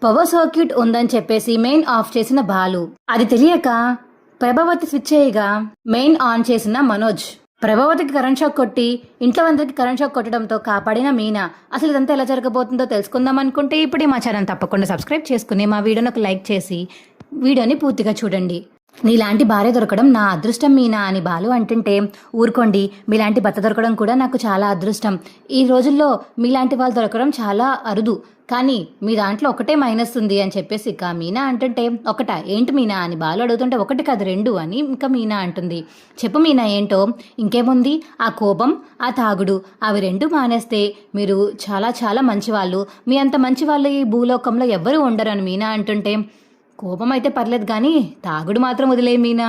Power circuit ఉందని చెప్పేసి main of చేసిన బాలు. అది తెలియక ప్రభావతి స్విచ్ చేయగా మెయిన్ ఆన్ చేసిన మనోజ్. ప్రభావతికి కరెంట్ షాక్ కొట్టి ఇంట్లో అందరికి కరెంట్ షాక్ కొట్టడంతో కాపాడిన మీనా. అసలు ఇదంతా ఎలా జరగబోతుందో తెలుసుకుందాం అనుకుంటే ఇప్పుడే మా ఛానల్ తప్పకుండా సబ్స్క్రైబ్ చేసుకుని మా వీడియోని ఒక లైక్ చేసి వీడియోని పూర్తిగా చూడండి. నీలాంటి భార్య దొరకడం నా అదృష్టం మీనా అని బాలు అంటుంటే, ఊరుకోండి, మీలాంటి భర్త దొరకడం కూడా నాకు చాలా అదృష్టం. ఈ రోజుల్లో మీలాంటి వాళ్ళు దొరకడం చాలా అరుదు, కానీ మీ దాంట్లో ఒకటే మైనస్ ఉంది అని చెప్పేసి ఇక మీనా అంటుంటే, ఒకటా ఏంటి మీనా అని బాలు అడుగుతుంటే, ఒకటి కాదు రెండు అని ఇంకా మీనా అంటుంది. చెప్పు మీనా ఏంటో. ఇంకేముంది, ఆ కోపం, ఆ తాగుడు, అవి రెండు మానేస్తే మీరు చాలా చాలా మంచివాళ్ళు. మీ అంత మంచివాళ్ళు ఈ భూలోకంలో ఎవ్వరూ ఉండరు అని మీనా అంటుంటే, కోపం అయితే పర్లేదు కానీ తాగుడు మాత్రం వదిలే మీనా,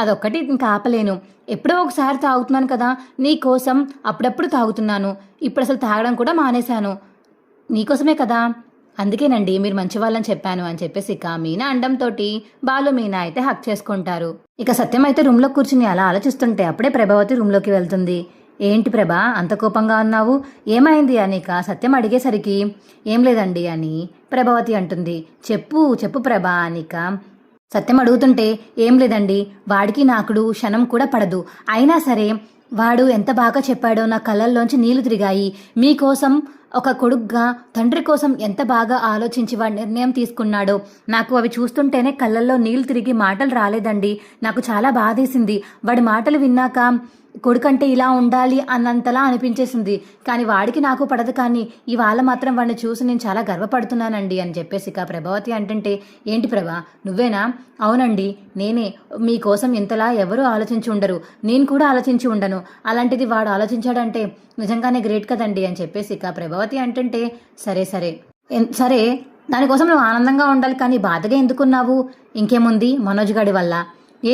అదొక్కటి ఇంకా ఆపలేను. ఎప్పుడో ఒకసారి తాగుతున్నాను కదా, నీ కోసం అప్పుడప్పుడు తాగుతున్నాను. ఇప్పుడు అసలు తాగడం కూడా మానేశాను, నీకోసమే కదా, అందుకేనండి మీరు మంచివాళ్ళని చెప్పాను అని చెప్పేసి ఇక మీనా అండంతో బాలు మీనా అయితే హక్ చేసుకుంటారు. ఇక సత్యం అయితే రూమ్లో కూర్చుని అలా ఆలోచిస్తుంటే అప్పుడే ప్రభావతి రూమ్లోకి వెళ్తుంది. ఏంటి ప్రభా అంత కోపంగా ఉన్నావు, ఏమైంది అని ఇక సత్యం అడిగేసరికి, ఏం లేదండి అని ప్రభావతి అంటుంది. చెప్పు చెప్పు ప్రభా అనిక సత్యం అడుగుతుంటే, ఏం లేదండి, వాడికి నాకుడు క్షణం కూడా పడదు. అయినా సరే వాడు ఎంత బాగా చెప్పాడో నా కళ్ళల్లోంచి నీళ్లు తిరిగాయి. మీకోసం ఒక కొడుగ్గా తండ్రి కోసం ఎంత బాగా ఆలోచించి వాడు నిర్ణయం తీసుకున్నాడో నాకు అవి చూస్తుంటేనే కళ్ళల్లో నీళ్లు తిరిగి మాటలు రాలేదండి. నాకు చాలా బాధేసింది. వాడి మాటలు విన్నాక కొడుకంటే ఇలా ఉండాలి అన్నంతలా అనిపించేసింది. కానీ వాడికి నాకు పడదు, కానీ ఇవాళ మాత్రం వాడిని చూసి నేను చాలా గర్వపడుతున్నానండి అని చెప్పేసి ఇక ప్రభావతి అంటుంటే, ఏంటి ప్రభా నువ్వేనా? అవునండి నేనే. మీకోసం ఇంతలా ఎవరూ ఆలోచించి ఉండరు, నేను కూడా ఆలోచించి ఉండను. అలాంటిది వాడు ఆలోచించాడంటే నిజంగానే గ్రేట్ కదండి అని చెప్పేసి ఇక ప్రభావతి అంటుంటే, సరే సరే సరే దానికోసం నువ్వు ఆనందంగా ఉండాలి, కానీ బాధగా ఎందుకున్నావు? ఇంకేముంది, మనోజ్ గాడి వల్ల.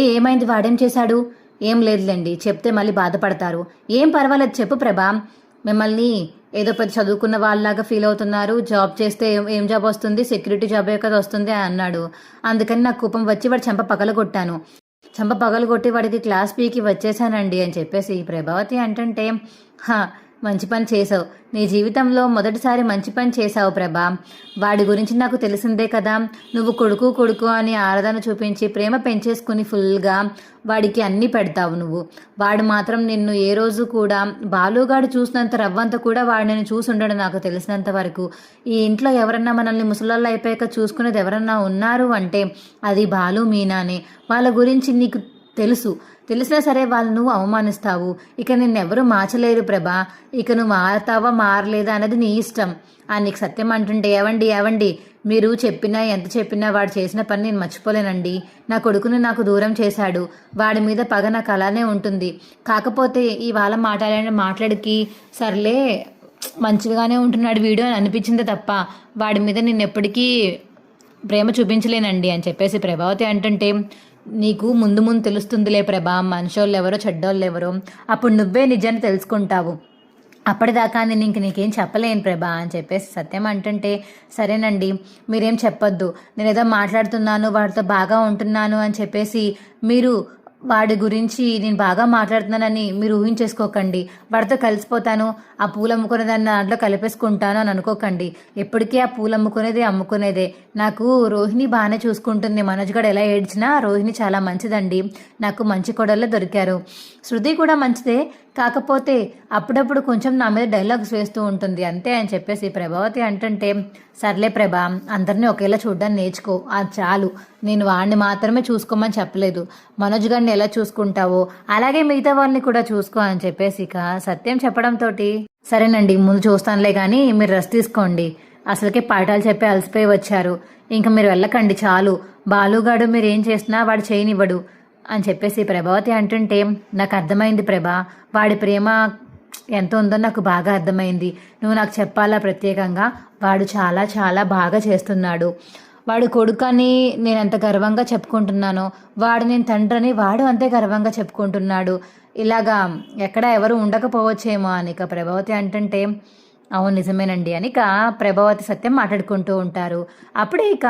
ఏమైంది, వాడేం చేశాడు? ఏం లేదులేండి, చెప్తే మళ్ళీ బాధపడతారు. ఏం పర్వాలేదు చెప్పు ప్రభా. మిమ్మల్ని ఏదో పెద్ద చదువుకున్న వాళ్ళలాగా ఫీల్ అవుతున్నారు. జాబ్ చేస్తే ఏం జాబ్ వస్తుంది, సెక్యూరిటీ జాబే కదా వస్తుంది అని అన్నాడు. అందుకని నాకు కోపం వచ్చి వాడు చెంప పగలగొట్టాను. చెంప పగలగొట్టి వాడికి క్లాస్ పీకి వచ్చేసానండి అని చెప్పేసి ప్రభావతి అంటుంటే, మంచి పని చేసావు, నీ జీవితంలో మొదటిసారి మంచి పని చేశావు ప్రభా. వాడి గురించి నాకు తెలిసిందే కదా, నువ్వు కొడుకు కొడుకు అని ఆరాధన చూపించి ప్రేమ పెంచేసుకుని ఫుల్గా వాడికి అన్నీ పెడతావు నువ్వు. వాడు మాత్రం నిన్ను ఏ రోజు కూడా బాలుగాడు చూసినంత రవ్వంత కూడా వాడు నేను చూసి ఉండడు నాకు తెలిసినంత వరకు. ఈ ఇంట్లో ఎవరన్నా మనల్ని ముసలాళ్ళు అయిపోయాక చూసుకునేది ఎవరన్నా ఉన్నారు అంటే అది బాలు మీనానే. వాళ్ళ గురించి నీకు తెలిసినా సరే వాళ్ళు నువ్వు అవమానిస్తావు. ఇక నిన్నెవరూ మార్చలేరు ప్రభా. ఇక నువ్వు మారతావా మారలేదా అనేది నీ ఇష్టం అని నీకు సత్యం అంటుంటే, ఏవండి మీరు చెప్పినా ఎంత చెప్పినా వాడు చేసిన పని నేను మర్చిపోలేనండి. నా కొడుకుని నాకు దూరం చేశాడు, వాడి మీద పగ నాకు అలానే ఉంటుంది. కాకపోతే ఇవాళ మాట్లాడికి సర్లే మంచిగానే ఉంటున్నాడు వీడు అని అనిపించిందే తప్ప వాడి మీద నేను ఎప్పటికీ ప్రేమ చూపించలేనండి అని చెప్పేసి ప్రభావతి అంటుంటే, నీకు ముందు తెలుస్తుందిలే ప్రభా, మనుషోళ్ళు ఎవరో చెడ్డోళ్ళు ఎవరో, అప్పుడు నువ్వే నిజాన్ని తెలుసుకుంటావు. అప్పటిదాకా నేను నీకేం చెప్పలేను ప్రభా అని చెప్పేసి సత్యం అంటుంటే, సరేనండి మీరేం చెప్పొద్దు, నేను ఏదో మాట్లాడుతున్నాను వాడితో బాగా ఉంటున్నాను అని చెప్పేసి మీరు వాడి గురించి నేను బాగా మాట్లాడుతున్నానని మీరు ఊహించేసుకోకండి. వాడితో కలిసిపోతాను, ఆ పూలు అమ్ముకునే దాన్ని దాంట్లో కలిపేసుకుంటాను అని అనుకోకండి. ఎప్పటికీ ఆ పూలు అమ్ముకునేదే. నాకు రోహిణి బాగానే చూసుకుంటుంది. మనోజ్ గడు ఎలా ఏడ్చినా రోహిణి చాలా మంచిదండి, నాకు మంచి కొడల్లో దొరికారు. శృతి కూడా మంచిదే, కాకపోతే అప్పుడప్పుడు కొంచెం నా మీద డైలాగ్స్ వేస్తూ ఉంటుంది అంతే అని చెప్పేసి ప్రభావతి అంటుంటే, సర్లే ప్రభా అందరినీ ఒకేలా చూడడానికి నేర్చుకో, అది చాలు. నేను వాడిని మాత్రమే చూసుకోమని చెప్పలేదు, మనోజ్ గారిని ఎలా చూసుకుంటావో అలాగే మిగతా వాళ్ళని కూడా చూసుకో అని చెప్పేసి ఇక సత్యం చెప్పడంతో, సరేనండి ముందు చూస్తానులే కానీ మీరు రెస్ట్ తీసుకోండి, అసలుకే పాఠాలు చెప్పి అలసిపోయి వచ్చారు, ఇంకా మీరు వెళ్ళకండి చాలు. బాలుగాడు మీరు ఏం చేసినా వాడు చేయనివ్వడు అని చెప్పేసి ప్రభావతి అంటుంటే, నాకు అర్థమైంది ప్రభా, వాడి ప్రేమ ఎంత ఉందో నాకు బాగా అర్థమైంది. నువ్వు నాకు చెప్పాలా ప్రత్యేకంగా, వాడు చాలా చాలా బాగా చేస్తున్నాడు. వాడు కొడుకని నేను ఎంత గర్వంగా చెప్పుకుంటున్నానో, వాడు నేను తండ్రిని వాడు అంతే గర్వంగా చెప్పుకుంటున్నాడు. ఇలాగా ఎక్కడ ఎవరు ఉండకపోవచ్చేమో అని ఇక ప్రభావతి అంటుంటే, అవును నిజమేనండి అని ఇక ప్రభావతి సత్యం మాట్లాడుకుంటూ ఉంటారు. అప్పుడే ఇక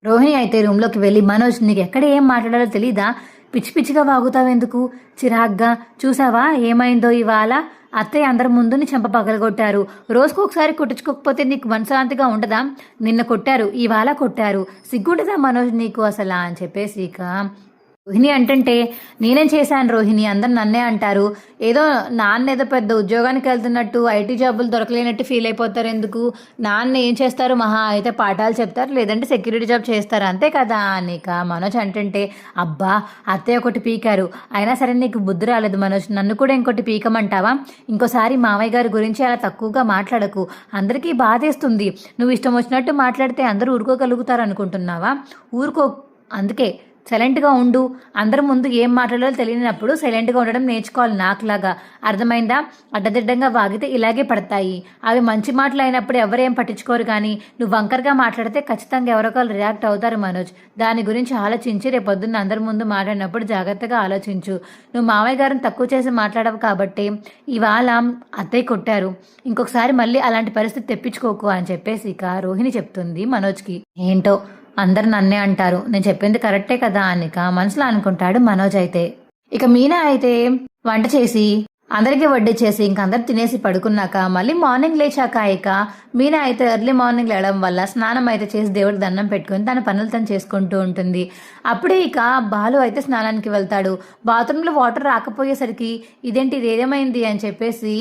రోహిణి అయితే రూమ్లోకి వెళ్ళి, మనోజ్ నీకు ఎక్కడ ఏం మాట్లాడాలో తెలీదా, పిచ్చి పిచ్చిగా వాగుతావెందుకు, చిరాగ్గా చూసావా ఏమైందో ఇవాళ అత్తయ్య అందరి ముందు నీ చెంప పగలగొట్టారు. రోజుకు ఒకసారి కొట్టించుకోకపోతే నీకు మనశ్శాంతిగా ఉండదా? నిన్న కొట్టారు, ఇవాళ కొట్టారు, సిగ్గుంటుందా మనోజ్ నీకు అసలా అని చెప్పేసి ఇక రోహిణి అంటుంటే, నేనేం చేశాను రోహిణి, అందరు నన్నే అంటారు. ఏదో నాన్న ఏదో పెద్ద ఉద్యోగానికి వెళ్తున్నట్టు, ఐటీ జాబులు దొరకలేనట్టు ఫీల్ అయిపోతారు. ఎందుకు? నాన్న ఏం చేస్తారు, మహా అయితే పాఠాలు చెప్తారు, లేదంటే సెక్యూరిటీ జాబ్ చేస్తారు, అంతే కదా నీక మనోజ్ అంటుంటే, అబ్బా అత్తయ్య ఒకటి పీకారు, అయినా సరే నీకు బుద్ధి రాలేదు మనోజ్, నన్ను కూడా ఇంకోటి పీకమంటావా? ఇంకోసారి మావయ్య గారి గురించి అలా తక్కువగా మాట్లాడకు, అందరికీ బాధేస్తుంది. నువ్వు ఇష్టం వచ్చినట్టు మాట్లాడితే అందరూ ఊరుకోగలుగుతారు అనుకుంటున్నావా? ఊరుకో. అందుకే సైలెంట్గా ఉండు. అందరి ముందు ఏం మాట్లాడాలో తెలియనప్పుడు సైలెంట్గా ఉండడం నేర్చుకోవాలి, నాకులాగా. అర్థమైందా? అడ్డదిడ్డంగా వాగితే ఇలాగే పడతాయి. అవి మంచి మాటలు అయినప్పుడు ఎవరేం పట్టించుకోరు, కానీ నువ్వు వంకరగా మాట్లాడితే ఖచ్చితంగా ఎవరొకరు రియాక్ట్ అవుతారు మనోజ్. దాని గురించి ఆలోచించి రేపొద్దున్న అందరి ముందు మాట్లాడినప్పుడు జాగ్రత్తగా ఆలోచించు. నువ్వు మావయ్య గారిని తక్కువ చేసి మాట్లాడవు కాబట్టి ఇవాళ అత్తయ్య కొట్టారు, ఇంకొకసారి మళ్ళీ అలాంటి పరిస్థితి తెప్పించుకోకు అని చెప్పేసి ఇక రోహిణి చెప్తుంది మనోజ్కి. ఏంటో అందరు నన్నే అంటారు, నేను చెప్పింది కరెక్టే కదా అనిక మనసులో అనుకుంటాడు మనోజ్. అయితే ఇక మీనా అయితే వంట చేసి అందరికీ వడ్డిచ్చేసి ఇంక అందరు తినేసి పడుకున్నాక మళ్ళీ మార్నింగ్ లేచాక ఇక మీనా అయితే ఎర్లీ మార్నింగ్ లేవడం వల్ల స్నానం అయితే చేసి దేవుడికి దండం పెట్టుకుని తన పనులు తను చేసుకుంటూ ఉంటుంది. అప్పుడే ఇక బాలు అయితే స్నానానికి వెళ్తాడు. బాత్రూంలో వాటర్ రాకపోయేసరికి ఇదేంటి, ఇది ఏదేమైంది అని చెప్పేసి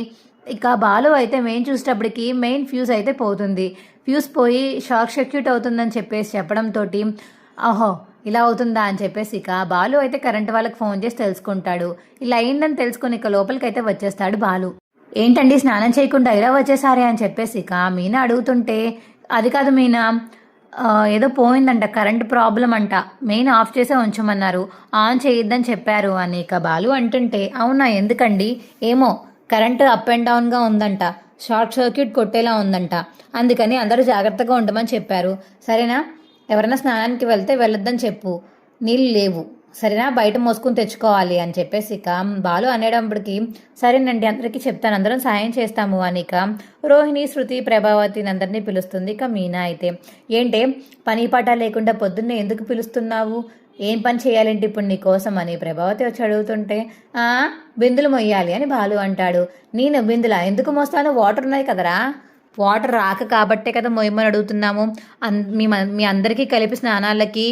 ఇక బాలు అయితే మెయిన్ చూసేటప్పటికి మెయిన్ ఫ్యూజ్ అయితే పోతుంది. ఫ్యూజ్ పోయి షార్ట్ సర్క్యూట్ అవుతుందని చెప్పేసి చెప్పడంతో ఆహో ఇలా అవుతుందా అని చెప్పేసి ఇక బాలు అయితే కరెంట్ వాళ్ళకి ఫోన్ చేసి తెలుసుకుంటాడు. ఇలా అయిందని తెలుసుకుని ఇక లోపలికి అయితే వచ్చేస్తాడు బాలు. ఏంటండి స్నానం చేయకుండా ఇలా వచ్చేసారే అని చెప్పేసి ఇక మీనా అడుగుతుంటే, అది కాదు మీనా, ఏదో పోయిందంట, కరెంట్ ప్రాబ్లం అంట, మెయిన్ ఆఫ్ చేసే ఉంచమన్నారు, ఆన్ చేయొద్దని చెప్పారు అని ఇక బాలు అంటుంటే, అవునా ఎందుకండి? ఏమో కరెంటు అప్ అండ్ డౌన్గా ఉందంట, షార్ట్ సర్క్యూట్ కొట్టేలా ఉందంట, అందుకని అందరూ జాగ్రత్తగా ఉండమని చెప్పారు. సరేనా? ఎవరైనా స్నానానికి వెళ్తే వెళ్ళొద్దని చెప్పు, నీళ్ళు లేవు సరేనా, బయట మోసుకుని తెచ్చుకోవాలి అని చెప్పేసి ఇక బాలు అనేటప్పటికి సరేనండి అందరికీ చెప్తాను, అందరం సాయం చేస్తాము అని ఇక రోహిణి, శృతి, ప్రభావతిని అందరినీ పిలుస్తుంది. ఇక మీనా అయితే, ఏంటే పని పాట లేకుండా పొద్దున్నే ఎందుకు పిలుస్తున్నావు, ఏం పని చేయాలంటే ఇప్పుడు నీ కోసం అని ప్రభావతి వచ్చి అడుగుతుంటే, బిందులు మొయ్యాలి అని బాలు అంటాడు. నేను బిందులా ఎందుకు మోస్తాను, వాటర్ ఉన్నాయి కదరా, వాటర్ రాక కాబట్టే కదా మొయ్యమని అడుగుతున్నాము. మీ అందరికీ కలిపి స్నానాలకి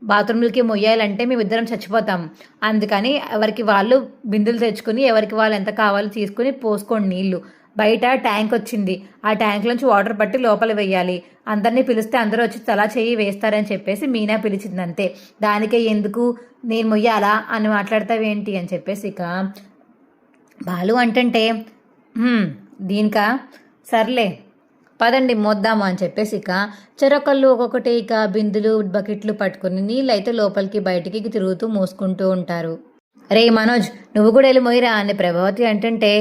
బాత్రూమ్లకి మొయ్యాలంటే మేమిద్దరం చచ్చిపోతాం, అందుకని ఎవరికి వాళ్ళు బిందులు తెచ్చుకుని ఎవరికి వాళ్ళు ఎంత కావాలో తీసుకుని పోసుకోండి నీళ్లు. బయట ట్యాంక్ వచ్చింది, ఆ ట్యాంక్లోంచి వాటర్ పట్టి లోపల వేయాలి, అందరినీ పిలిస్తే అందరూ వచ్చి తలా చెయ్యి వేస్తారని చెప్పేసి మీనా పిలిచింది అంతే, దానికే ఎందుకు నేను మొయ్యాలా అని మాట్లాడతావేంటి అని చెప్పేసి ఇక బాలు అంటుంటే, దీనికా సర్లే పదండి మోద్దాము అని చెప్పేసి ఇక చెరొకళ్ళు ఒక్కొక్కటి ఇక బిందులు బకెట్లు పట్టుకుని నీళ్ళు అయితే లోపలికి బయటికి తిరుగుతూ మోసుకుంటూ ఉంటారు. రే మనోజ్ నువ్వు కూడా వెళ్ళి మొయ్యరా అని ప్రభావతి అంటుంటే,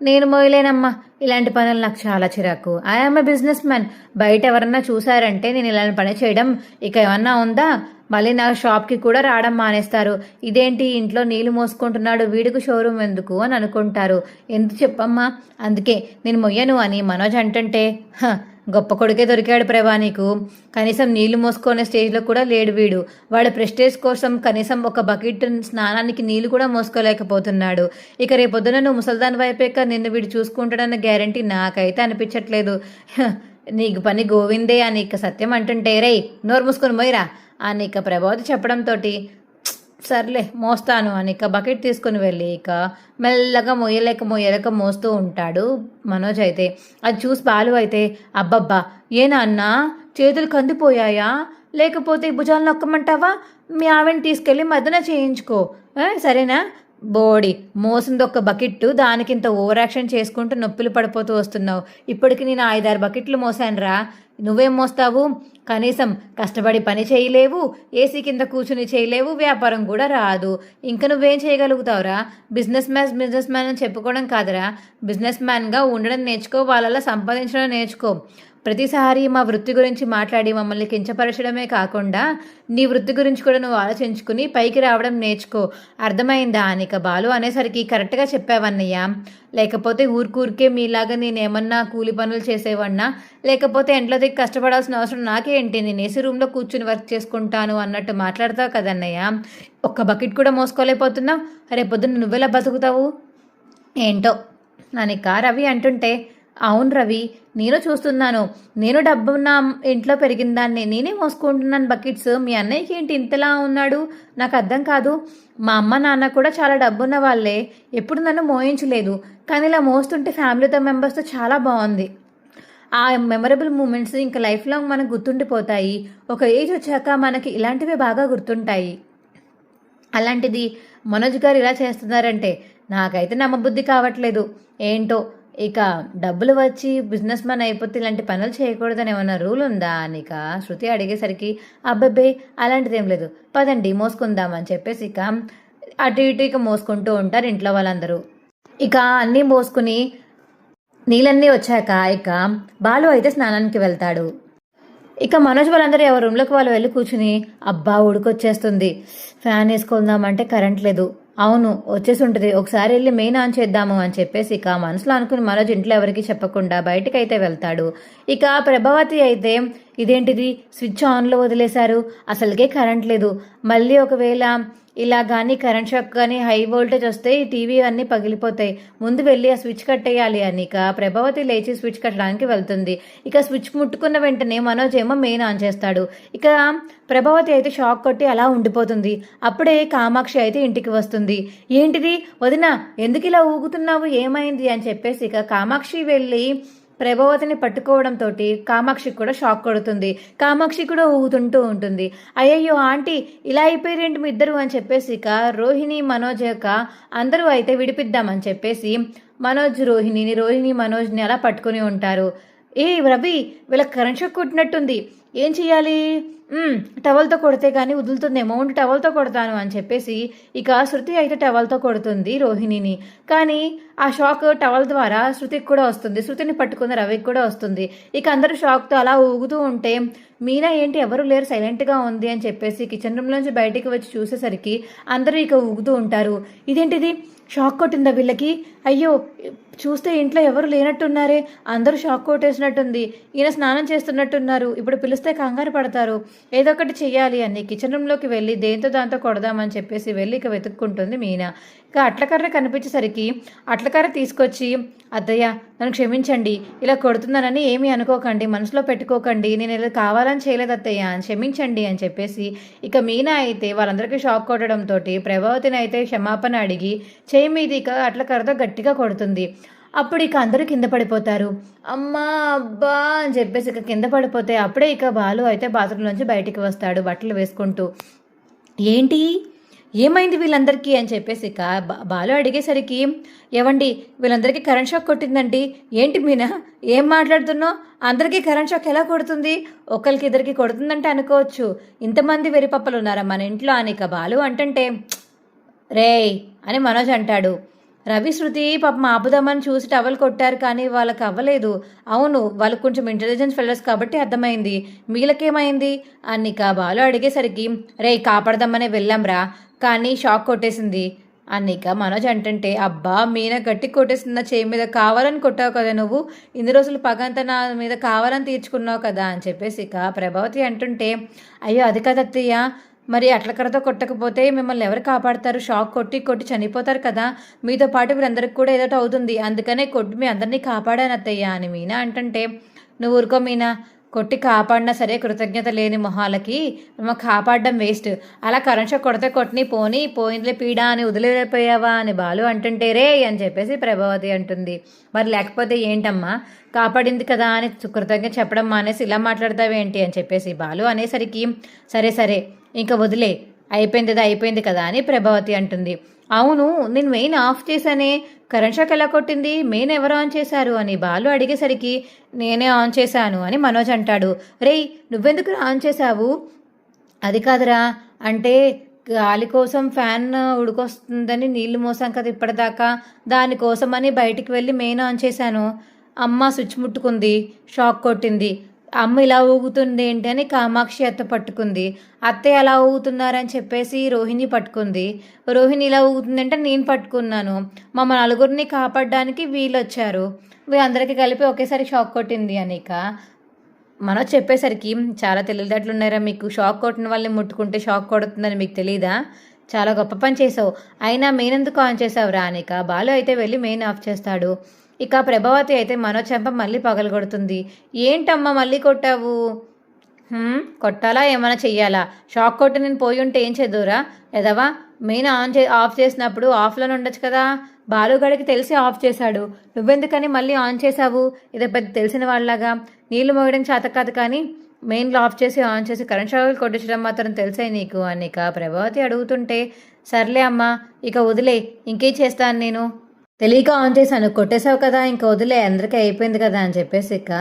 నేను మోయలేనమ్మా, ఇలాంటి పనులు నాకు చాలా చిరాకు, ఐఎమ్ ఏ బిజినెస్ మ్యాన్, బయట ఎవరన్నా చూసారంటే నేను ఇలాంటి పని చేయడం ఇక ఏమన్నా ఉందా, మళ్ళీ నా షాప్కి కూడా రావడం మానేస్తారు, ఇదేంటి ఇంట్లో నీళ్లు మోసుకుంటున్నాడు, వీడికి షోరూమ్ ఎందుకు అని అనుకుంటారు, ఎందుకు చెప్పమ్మా, అందుకే నేను మొయ్యను అని మనోజ్ అంటుంటే, గొప్ప కొడుకే దొరికాడు ప్రభా నీకు, కనీసం నీళ్లు మోసుకునే స్టేజ్లో కూడా లేడు వీడు, వాడు ప్రెస్టేజ్ కోసం కనీసం ఒక బకెట్ స్నానానికి నీళ్లు కూడా మోసుకోలేకపోతున్నాడు, ఇక రేపొద్దున నువ్వు ముసల్దాన్ వైపేక నిన్ను వీడు చూసుకుంటాడన్న గ్యారంటీ నాకైతే అనిపించట్లేదు, నీకు పని గోవిందే అని ఇక సత్యం అంటుంటే, రే నోరు మూసుకొని మొయ్యరా అని ఇక ప్రభావతి చెప్పడంతో సర్లే మోస్తాను అని ఇక బకెట్ తీసుకుని వెళ్ళి ఇక మెల్లగా మొయ్యలేక మోస్తూ ఉంటాడు మనోజ్. అయితే అది చూసి బాలు అయితే, అబ్బబ్బా ఏనా అన్నా చేతులు కందిపోయాయా, లేకపోతే భుజాలు నొక్కమంటావా, మీ ఆవిడని తీసుకెళ్ళి మదన చేయించుకో సరేనా, బోడి మోసింది ఒక బకెట్టు, దానికి ఇంత ఓవర్ యాక్షన్ చేసుకుంటూ నొప్పులు పడిపోతూ వస్తున్నావు, ఇప్పటికి నేను 5-6 బకెట్లు మోసాను రా, నువ్వేం మోస్తావు, కనీసం కష్టపడి పని చేయలేవు, ఏసీ కింద కూర్చుని చేయలేవు, వ్యాపారం కూడా రాదు, ఇంకా నువ్వేం చేయగలుగుతావురా, బిజినెస్ మ్యాన్ అని చెప్పుకోవడం కాదురా, బిజినెస్ మ్యాన్గా ఉండడం నేర్చుకో, వాళ్ళలా సంపాదించడం నేర్చుకో, ప్రతిసారి మా వృత్తి గురించి మాట్లాడి మమ్మల్ని కించపరచడమే కాకుండా నీ వృత్తి గురించి కూడా నువ్వు ఆలోచించుకుని పైకి రావడం నేర్చుకో, అర్థమైందా అనిక బాలు అనేసరికి కరెక్ట్గా చెప్పావన్నయ్య, లేకపోతే ఊరికే మీలాగా నేనేమన్నా కూలి పనులు చేసేవన్నా, లేకపోతే ఎంట్లో దిక్కు కష్టపడాల్సిన అవసరం నాకేంటి, నేను ఏసీ రూమ్లో కూర్చుని వర్క్ చేసుకుంటాను అన్నట్టు మాట్లాడతావు కదన్నయ్య, ఒక్క బకెట్ కూడా మోసుకోలేకపోతున్నావు, రేపొద్దున నువ్వెలా బతుకుతావు, ఏంటో అనిక రవి అంటుంటే, అవును రవి, నేను చూస్తున్నాను. నేను డబ్బున్న ఇంట్లో పెరిగిన దాన్ని, నేనే మోసుకుంటున్నాను బకెట్స్. మీ అన్నయ్యకి ఏంటి ఇంతలా ఉన్నాడు? నాకు అర్థం కాదు. మా అమ్మ నాన్న కూడా చాలా డబ్బున్న వాళ్ళే, ఎప్పుడు నన్ను మోయించలేదు. కానీ ఇలా మోస్తుంటే ఫ్యామిలీతో మెంబర్స్తో చాలా బాగుంది. ఆ మెమరబుల్ మూమెంట్స్ ఇంకా లైఫ్ లాంగ్ మనకు గుర్తుండిపోతాయి. ఒక ఏజ్ వచ్చాక మనకి ఇలాంటివే బాగా గుర్తుంటాయి. అలాంటిది మనోజ్ గారు ఇలా చేస్తున్నారంటే నాకైతే నమ్మబుద్ధి కావట్లేదు. ఏంటో ఇక డబ్బులు వచ్చి బిజినెస్ మ్యాన్ అయిపోతే ఇలాంటి పనులు చేయకూడదని ఏమన్నా రూల్ ఉందా ఇక శృతి అడిగేసరికి, అబ్బబ్బే అలాంటిదేం లేదు, పదండి మోసుకుందామని చెప్పేసి ఇక అటు ఇటు ఇక మోసుకుంటూ ఉంటారు ఇంట్లో వాళ్ళందరూ. ఇక అన్నీ మోసుకుని నీళ్ళన్నీ వచ్చాక ఇక బాలు అయితే స్నానానికి వెళ్తాడు. ఇక మనోజ్ వాళ్ళందరూ ఎవరి రూమ్లోకి వాళ్ళు వెళ్ళి కూర్చుని, అబ్బా ఉడికొచ్చేస్తుంది, ఫ్యాన్ వేసుకుందామంటే కరెంట్ లేదు. అవును వచ్చేసి ఉంటుంది, ఒకసారి వెళ్ళి మెయిన్ ఆన్ చేద్దాము అని చెప్పేసి ఇక మనసులో అనుకుని మనోజ్ ఇంట్లో ఎవరికి చెప్పకుండా బయటకైతే వెళ్తాడు. ఇక ప్రభావతి అయితే, ఇదేంటిది స్విచ్ ఆన్లో వదిలేశారు, అసలుకే కరెంట్ లేదు, మళ్ళీ ఒకవేళ ఇలా కానీ కరెంట్ షాక్ కానీ హై వోల్టేజ్ వస్తే ఈ టీవీ అన్నీ పగిలిపోతాయి, ముందు వెళ్ళి ఆ స్విచ్ కట్టేయాలి అని ఇక ప్రభావతి లేచి స్విచ్ కట్టడానికి వెళ్తుంది. ఇక స్విచ్ ముట్టుకున్న వెంటనే మనోజ్ ఏమో మెయిన్ ఆన్ చేస్తాడు. ఇక ప్రభావతి అయితే షాక్ కొట్టి అలా ఉండిపోతుంది. అప్పుడే కామాక్షి అయితే ఇంటికి వస్తుంది. ఏంటిది వదిన, ఎందుకు ఇలా ఊగుతున్నావు, ఏమైంది అని చెప్పేసి ఇక కామాక్షి వెళ్ళి ప్రభావతిని పట్టుకోవడంతో కామాక్షికి కూడా షాక్ కొడుతుంది. కామాక్షి కూడా ఊగుతుంటూ ఉంటుంది. అయ్యయ్యో ఆంటీ ఇలా అయిపోయారేంటి మీ ఇద్దరు అని చెప్పేసి ఇక రోహిణి మనోజ్ యొక్క అందరూ అయితే విడిపిద్దామని చెప్పేసి రోహిణి మనోజ్ని అలా పట్టుకుని ఉంటారు. ఏ రవి, వీళ్ళకి కరెంట్ షాక్ కొట్టినట్టుంది, ఏం చెయ్యాలి? టవల్తో కొడితే కానీ వదులుతుందేమో, ఉండి టవల్తో కొడతాను అని చెప్పేసి ఇక శృతి అయితే టవల్తో కొడుతుంది రోహిణిని. కానీ ఆ షాక్ టవల్ ద్వారా శృతికి కూడా వస్తుంది, శృతిని పట్టుకున్న రవికి కూడా వస్తుంది. ఇక అందరూ షాక్తో అలా ఊగుతూ ఉంటే మీనా ఏంటి ఎవరు లేరు, సైలెంట్గా ఉంది అని చెప్పేసి కిచెన్ రూమ్లోంచి బయటికి వచ్చి చూసేసరికి అందరూ ఇక ఊగుతూ ఉంటారు. ఇదేంటిది షాక్ కొట్టిందా వీళ్ళకి, అయ్యో చూస్తే ఇంట్లో ఎవరు లేనట్టున్నారే, అందరూ షాక్ కొట్టేసినట్టుంది, ఈయన స్నానం చేస్తున్నట్టున్నారు, ఇప్పుడు పిలిస్తే కంగారు పడతారు, ఏదో ఒకటి చెయ్యాలి అని కిచెన్ రూమ్లోకి వెళ్ళి దాంతో కొడదామని చెప్పేసి వెళ్ళి ఇక వెతుక్కుంటుంది మీనా. ఇక అట్లకర్ర కనిపించేసరికి అట్లకర్ర తీసుకొచ్చి, అత్తయ్య నన్ను క్షమించండి, ఇలా కొడుతున్నానని ఏమీ అనుకోకండి, మనసులో పెట్టుకోకండి, నేను ఇలా కావాలని చేయలేదు అత్తయ్య అని క్షమించండి అని చెప్పేసి ఇక మీనా అయితే వాళ్ళందరికీ షాక్ కొట్టడంతో ప్రభావతిని అయితే క్షమాపణ అడిగి చేయి మీద ఇక అట్లకర్రతో గట్టిగా కొడుతుంది. అప్పుడు ఇక అందరూ కింద పడిపోతారు. అమ్మా అబ్బా అని చెప్పేసి ఇక కింద పడిపోతే అప్పుడే ఇక బాలు అయితే బాత్రూంలోంచి బయటికి వస్తాడు బట్టలు వేసుకుంటూ. ఏంటి ఏమైంది వీళ్ళందరికీ అని చెప్పేసి ఇక బాలు అడిగేసరికి, ఏవండి వీళ్ళందరికీ కరెంట్ షాక్ కొట్టిందండి. ఏంటి మీనా ఏం మాట్లాడుతున్నావు, అందరికీ కరెంట్ షాక్ ఎలా కొడుతుంది, ఒకరికి ఇద్దరికి కొడుతుందంటే అనుకోవచ్చు, ఇంతమంది వెరిపప్పలు ఉన్నారా మన ఇంట్లో అని ఇక బాలు అంటుంటే, రేయ్ అని మనోజ్ అంటాడు. రవి శృతి పాపం ఆపుదామని చూసి టవల్ కొట్టారు కానీ వాళ్ళకి అవ్వలేదు. అవును వాళ్ళు కొంచెం ఇంటెలిజెన్స్ ఫెలోస్ కాబట్టి అర్థమైంది, వీళ్ళకేమైంది అని ఇక బాలు అడిగేసరికి, రే కాపాడదామనే వెళ్ళాంరా కానీ షాక్ కొట్టేసింది అని ఇక మనోజ్ అంటుంటే, అబ్బా మీనా గట్టి కొట్టేసిందా చేయి మీద, కావాలని కొట్టావు కదా నువ్వు, ఇన్ని రోజులు పగంతా నా మీద కావాలని తీర్చుకున్నావు కదా అని చెప్పేసి ఇక ప్రభావతి అంటుంటే, అయ్యో అది కదా అత్తయ్య, మరి అట్లకరతో కొట్టకపోతే మిమ్మల్ని ఎవరు కాపాడతారు, షాక్ కొట్టి చనిపోతారు కదా, మీతో పాటు వీరందరికి కూడా ఏదోటి అవుతుంది, అందుకనే కొట్టి మీ అందరినీ కాపాడాను అత్తయ్య అని మీనా అంటుంటే, నువ్వు ఊరుకో మీనా, కొట్టి కాపాడినా సరే కృతజ్ఞత లేని మొహాలకి మాకు కాపాడడం వేస్ట్, అలా కరెంట్ షాక్ కొడితే కొట్టిని పోయిందిలే పీడా అని వదిలిపోయావా అని బాలు అంటుంటే, రే అని చెప్పేసి ప్రభావతి అంటుంది. మరి లేకపోతే ఏంటమ్మా, కాపాడింది కదా అని కృతజ్ఞత చెప్పడం మానేసి ఇలా మాట్లాడతావేంటి అని చెప్పేసి బాలు అనేసరికి, సరే ఇంకా వదిలే, అయిపోయింది కదా అని ప్రభావతి అంటుంది. అవును నేను మెయిన్ ఆఫ్ చేశానే, కరెంట్ షాక్ ఎలా కొట్టింది, మెయిన్ ఎవరు ఆన్ చేశారు అని బాలు అడిగేసరికి, నేనే ఆన్ చేశాను అని మనోజ్ అంటాడు. రేయ్ నువ్వెందుకు ఆన్ చేశావు, అది కాదురా, అంటే గాలి కోసం ఫ్యాన్ ఉడికొస్తుందని నీళ్లు మోసాం కదా ఇప్పటిదాకా, దానికోసమని బయటికి వెళ్ళి మెయిన్ ఆన్ చేశాను, అమ్మ స్విచ్ ముట్టుకుంది, షాక్ కొట్టింది, అమ్మ ఇలా ఊగుతుంది ఏంటి అని కామాక్షి అత్త పట్టుకుంది, అత్తయ్య అలా ఊగుతున్నారని చెప్పేసి రోహిణి పట్టుకుంది, రోహిణి ఇలా ఊగుతుందంటే నేను పట్టుకున్నాను, మమ్మ నలుగురిని కాపాడడానికి వీళ్ళు వచ్చారు, వీళ్ళందరికీ కలిపి ఒకేసారి షాక్ కొట్టింది అనిక మనోజ్ చెప్పేసరికి, చాలా తెలివితేటలు ఉన్నారా మీకు, షాక్ కొట్టిన వాళ్ళని ముట్టుకుంటే షాక్ కొడుతుందని మీకు తెలీదా, చాలా గొప్ప పని చేసావు, అయినా మెయిన్ ఎందుకు ఆన్ చేసావు రా అనిక. బాలు అయితే వెళ్ళి మెయిన్ ఆఫ్ చేస్తాడు. ఇక ప్రభావతి అయితే మనోజ్ చెంప మళ్ళీ పగలగొడుతుంది. ఏంటమ్మా మళ్ళీ కొట్టావు? కొట్టాలా ఏమైనా చెయ్యాలా? షాక్ కొట్టి నేను పోయి ఉంటే ఏం చేదురా ఎదవా? మెయిన్ ఆఫ్ చేసినప్పుడు ఆఫ్లోనే ఉండొచ్చు కదా. బాలుగాడికి తెలిసి ఆఫ్ చేశాడు, నువ్వెందుకని మళ్ళీ ఆన్ చేశావు? ఇదే పెద్ద తెలిసిన వాళ్ళలాగా. నీళ్లు మోయడం చేత కాదు కానీ మెయిన్లో ఆఫ్ చేసి ఆన్ చేసి కరెంట్ షాకులు కొట్టించడం మాత్రం తెలిసే నీకు అని ఇక ప్రభావతి అడుగుతుంటే, సర్లే అమ్మా ఇక వదిలే, ఇంకేం చేస్తాను నేను, తెలియక ఆన్ చేశాను, కొట్టేశావు కదా ఇంక వదిలే, అందరికీ అయిపోయింది కదా అని చెప్పేసి ఇక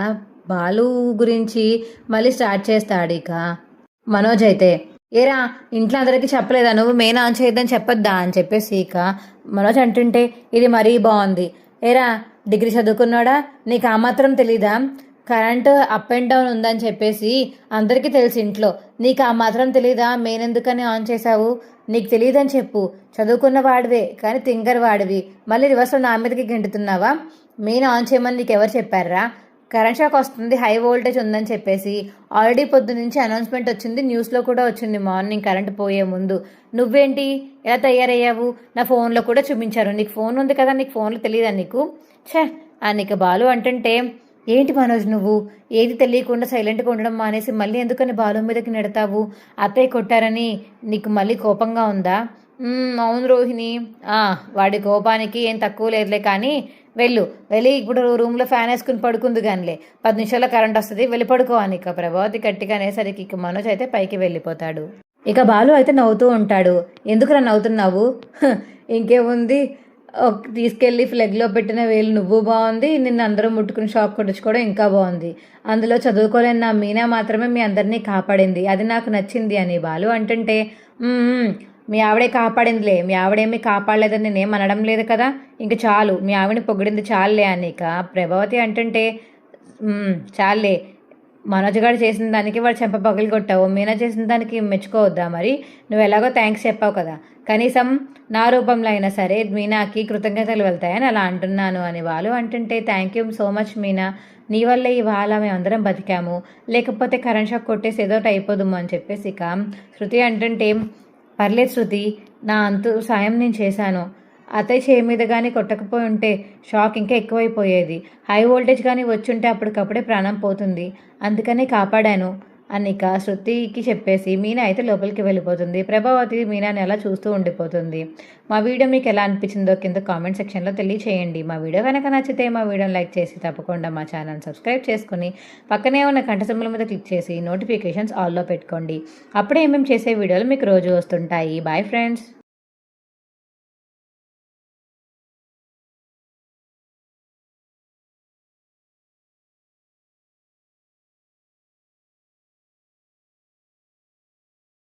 బాలు గురించి మళ్ళీ స్టార్ట్ చేస్తాడు. ఇక మనోజ్ అయితే, ఏరా ఇంట్లో అందరికీ చెప్పలేదా నువ్వు మెయిన్ ఆన్ చేయొద్దని చెప్పొద్దా అని చెప్పేసి ఇక మనోజ్ అంటుంటే, ఇది మరీ బాగుంది. ఏరా డిగ్రీ చదువుకున్నాడా, నీకు ఆ మాత్రం తెలీదా? కరెంటు అప్ అండ్ డౌన్ ఉందని చెప్పేసి అందరికీ తెలుసు ఇంట్లో, నీకు ఆ మాత్రం తెలీదా? మెయిన్ ఎందుకని ఆన్ చేశావు? నీకు తెలియదని చెప్పు, చదువుకున్న వాడివే కానీ తింగర్ వాడివి, మళ్ళీ రివర్స్లో నా మీదకి గెంటుతున్నావా? మెయిన్ ఆన్ చేయమని నీకు ఎవరు చెప్పారా? కరెంట్ షాక్ వస్తుంది, హై వోల్టేజ్ ఉందని చెప్పేసి ఆల్రెడీ పొద్దు నుంచి అనౌన్స్మెంట్ వచ్చింది, న్యూస్లో కూడా వచ్చింది మార్నింగ్ కరెంట్ పోయే ముందు. నువ్వేంటి ఎలా తయారయ్యావు? నా ఫోన్లో కూడా చూపించారు, నీకు ఫోన్ ఉంది కదా, నీకు ఫోన్లో తెలియదా నీకు? ఛే అని ఇక బాలు అంటుంటే, ఏంటి మనోజ్ నువ్వు ఏది తెలియకుండా సైలెంట్గా ఉండడం మానేసి మళ్ళీ ఎందుకని బాలు మీదకి నెడతావు? అత్తయ్య కొట్టారని నీకు మళ్ళీ కోపంగా ఉందా? అవును రోహిణి, వాడి కోపానికి ఏం తక్కువ లేదులే కానీ వెళ్ళి ఇప్పుడు రూమ్లో ఫ్యాన్ వేసుకుని పడుకుంది కానిలే, 10 నిమిషాల్లో కరెంట్ వస్తుంది, వెళ్ళి పడుకోవాలి. ఇక ప్రభావతి గట్టిగా అనేసరికి ఇక మనోజ్ అయితే పైకి వెళ్ళిపోతాడు. ఇక బాలు అయితే నవ్వుతూ ఉంటాడు. ఎందుకురా నవ్వుతున్నావు? ఇంకేముంది, తీసుకెళ్ళి ఫ్లెగ్లో పెట్టిన వేలు నువ్వు బాగుంది, నిన్ను అందరూ ముట్టుకుని షాక్ కొట్టించుకోవడం ఇంకా బాగుంది, అందులో చదువుకోలేని నా మీనా మాత్రమే మీ అందరినీ కాపాడింది, అది నాకు నచ్చింది అని బాలు అంటుంటే, మీ ఆవిడే కాపాడిందిలే, మీ ఆవిడేమీ కాపాడలేదని నేనేం అనడం లేదు కదా, ఇంక చాలు, మీ ఆవిడని పొగిడింది చాలులే అని ఇక ప్రభావతి అంటుంటే, చాలులే, మనోజ్ గారు చేసిన దానికి వాడు చెంప పగిలి కొట్టావు, మీనా చేసిన దానికి మెచ్చుకోవద్దా? మరి నువ్వు ఎలాగో థ్యాంక్స్ చెప్పావు కదా, కనీసం నా రూపంలో అయినా సరే మీనాకి కృతజ్ఞతలు వెళ్తాయని అలా అంటున్నాను అని వాళ్ళు అంటుంటే, thank you so much Meena, నీ వల్లే ఇవాళ మేమందరం బతికాము, లేకపోతే కరెంట్ షాక్ కొట్టేసి ఏదోటి అయిపోదుము అని చెప్పేసి ఇక శృతి అంటుంటే, పర్లేదు శృతి, నా అంతు సాయం నేను చేశాను, అతయ్య చేయి మీద కానీ కొట్టకపోయి ఉంటే షాక్ ఇంకా ఎక్కువైపోయేది, హై వోల్టేజ్ కానీ వచ్చుంటే అప్పటికప్పుడే ప్రాణం పోతుంది, అందుకనే కాపాడాను అని ఇక శృతికి చెప్పేసి మీనా అయితే లోపలికి వెళ్ళిపోతుంది. ప్రభావతి మీనాని అలా చూస్తూ ఉండిపోతుంది. మా వీడియో మీకు ఎలా అనిపించిందో కింద కామెంట్ సెక్షన్లో తెలియచేయండి. మా వీడియో కనుక నచ్చితే మా వీడియోని లైక్ చేసి తప్పకుండా మా ఛానల్ సబ్స్క్రైబ్ చేసుకుని పక్కనే ఉన్న గంట సింబల్ మీద క్లిక్ చేసి నోటిఫికేషన్స్ ఆల్లో పెట్టుకోండి. అప్పుడే మేము చేసే వీడియోలు మీకు రోజు వస్తుంటాయి. Bye friends.